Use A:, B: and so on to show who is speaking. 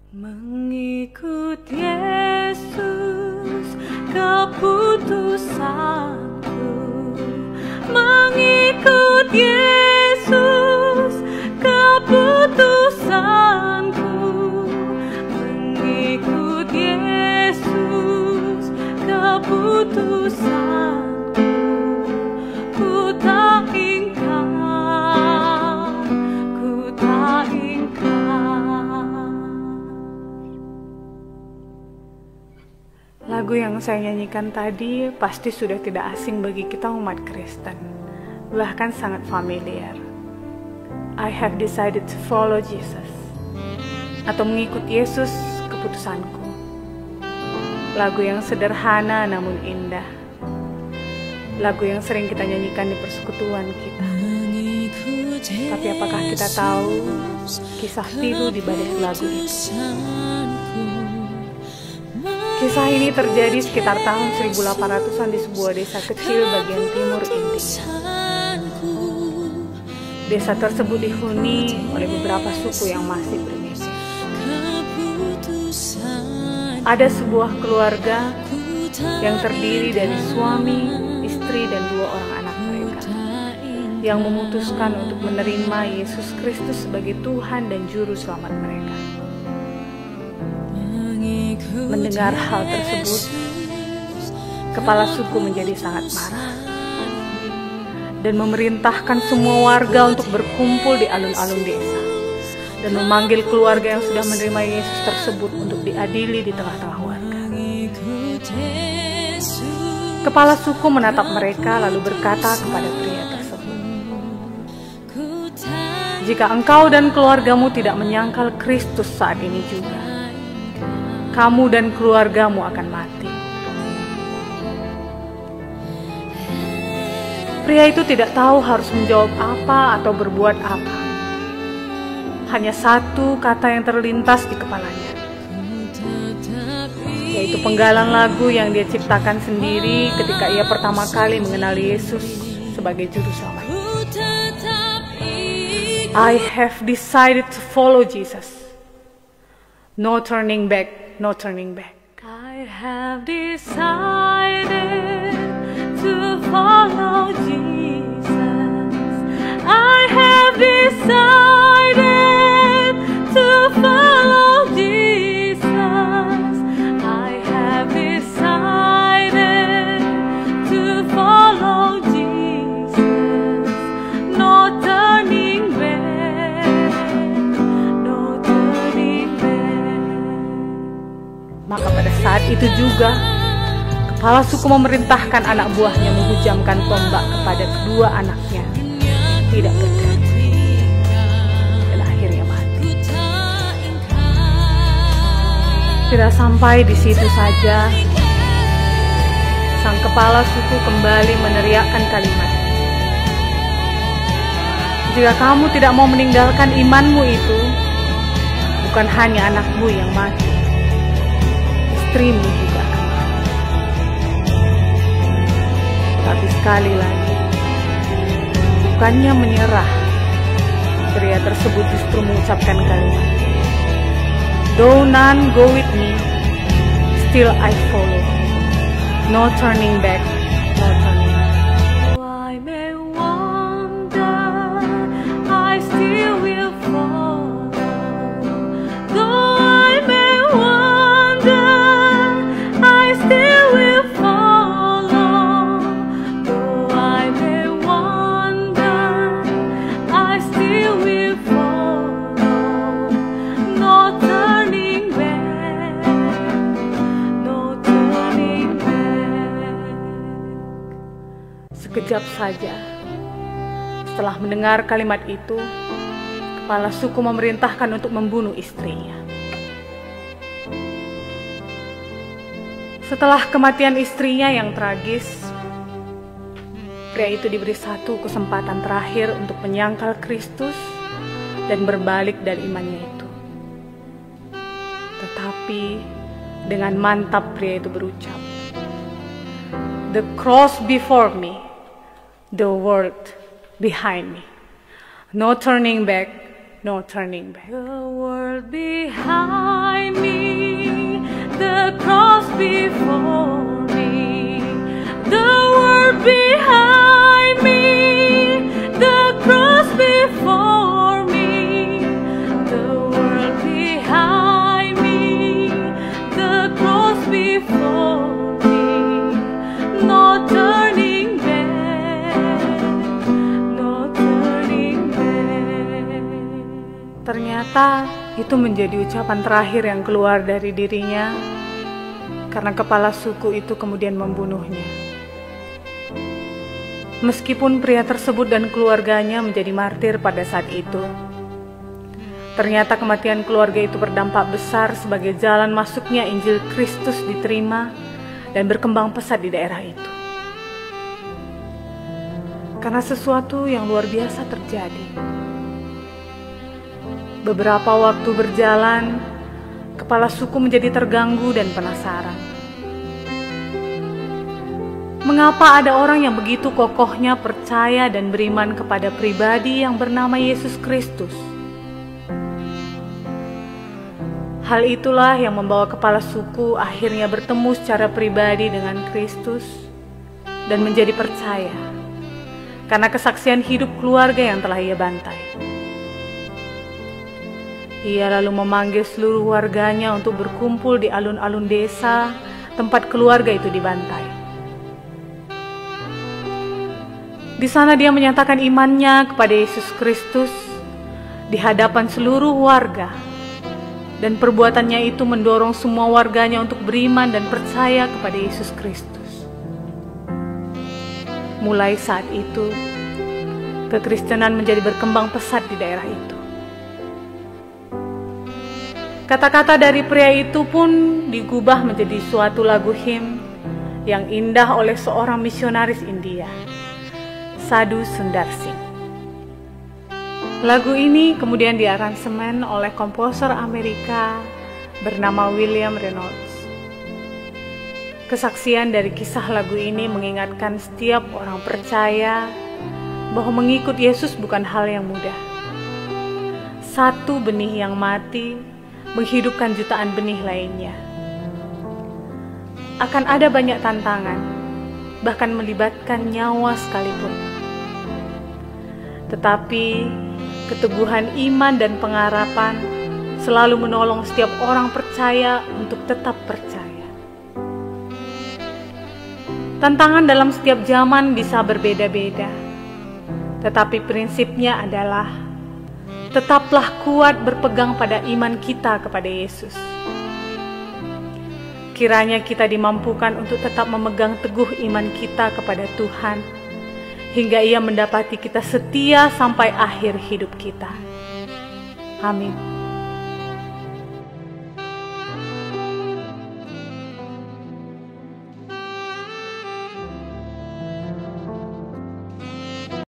A: Mengikut Yesus keputusanku, mengikut Yesus keputusanku, mengikut Yesus keputusanku, ku tak ingkar, ku tak ingkar. Lagu yang saya nyanyikan tadi pasti sudah tidak asing bagi kita umat Kristen, bahkan sangat familiar. I have decided to follow Jesus, atau mengikut Yesus keputusanku. Lagu yang sederhana namun indah, lagu yang sering kita nyanyikan di persekutuan kita. Tapi apakah kita tahu kisah pilu di balik lagu itu? Kisah ini terjadi sekitar tahun 1800-an di sebuah desa kecil bagian timur India. Desa tersebut dihuni oleh beberapa suku yang masih primitif. Ada sebuah keluarga yang terdiri dari suami, istri, dan 2 orang anak mereka yang memutuskan untuk menerima Yesus Kristus sebagai Tuhan dan Juru Selamat mereka. Mendengar hal tersebut, kepala suku menjadi sangat marah dan memerintahkan semua warga untuk berkumpul di alun-alun desa dan memanggil keluarga yang sudah menerima Yesus tersebut untuk diadili di tengah-tengah warga. Kepala suku menatap mereka lalu berkata kepada pria tersebut, "Jika engkau dan keluargamu tidak menyangkal Kristus saat ini juga, kamu dan keluargamu akan mati." Pria itu tidak tahu harus menjawab apa atau berbuat apa. Hanya satu kata yang terlintas di kepalanya, yaitu penggalan lagu yang dia ciptakan sendiri ketika ia pertama kali mengenal Yesus sebagai Juru Selamat. I have decided to follow Jesus. No turning back, no turning back. I have decided to follow Jesus. I have decided to follow Jesus. I have decided to follow Jesus. No turning back, no turning back. Maka pada saat itu juga, kepala suku memerintahkan anak buahnya menghujamkan tombak kepada kedua anaknya, tidak berganti, dan akhirnya mati. Tidak sampai di situ saja, sang kepala suku kembali meneriakkan kalimat, "Jika kamu tidak mau meninggalkan imanmu itu, bukan hanya anakmu yang mati, istrimu juga akan mati." Tapi sekali lagi, bukannya menyerah, pria tersebut justru mengucapkan kalimat, "Though none go with me, still I follow. No turning back, no turning back." I may wander, I still will follow. Though I may wander, I still will follow. Though I may wander, I still will follow. No turning back, no turning back. Sekejap saja, setelah mendengar kalimat itu, kepala suku memerintahkan untuk membunuh istrinya. Setelah kematian istrinya yang tragis, pria itu diberi satu kesempatan terakhir untuk menyangkal Kristus dan berbalik dari imannya itu. Tetapi dengan mantap pria itu berucap, "The cross before me, the world behind me. No turning back, no turning back. The world behind me, the cross before me, the world behind me, the cross before me, the world behind me, the cross before me, no turning back, no turning back. Ternyata itu menjadi ucapan terakhir yang keluar dari dirinya, karena kepala suku itu kemudian membunuhnya. Meskipun pria tersebut dan keluarganya menjadi martir pada saat itu, ternyata kematian keluarga itu berdampak besar sebagai jalan masuknya Injil Kristus diterima dan berkembang pesat di daerah itu. Karena sesuatu yang luar biasa terjadi. Beberapa waktu berjalan, kepala suku menjadi terganggu dan penasaran. Mengapa ada orang yang begitu kokohnya percaya dan beriman kepada pribadi yang bernama Yesus Kristus? Hal itulah yang membawa kepala suku akhirnya bertemu secara pribadi dengan Kristus dan menjadi percaya karena kesaksian hidup keluarga yang telah ia bantai. Ia lalu memanggil seluruh warganya untuk berkumpul di alun-alun desa tempat keluarga itu dibantai. Di sana dia menyatakan imannya kepada Yesus Kristus di hadapan seluruh warga, dan perbuatannya itu mendorong semua warganya untuk beriman dan percaya kepada Yesus Kristus. Mulai saat itu, kekristenan menjadi berkembang pesat di daerah itu. Kata-kata dari pria itu pun digubah menjadi suatu lagu him yang indah oleh seorang misionaris India, Sadhu Sundar Singh. Lagu ini kemudian diaransemen oleh komposer Amerika bernama William Reynolds. Kesaksian dari kisah lagu ini mengingatkan setiap orang percaya bahwa mengikut Yesus bukan hal yang mudah. Satu benih yang mati menghidupkan jutaan benih lainnya. Akan ada banyak tantangan, bahkan melibatkan nyawa sekalipun. Tetapi keteguhan iman dan pengharapan selalu menolong setiap orang percaya untuk tetap percaya. Tantangan dalam setiap zaman bisa berbeda-beda, tetapi prinsipnya adalah tetaplah kuat berpegang pada iman kita kepada Yesus. Kiranya kita dimampukan untuk tetap memegang teguh iman kita kepada Tuhan, hingga Ia mendapati kita setia sampai akhir hidup kita. Amin.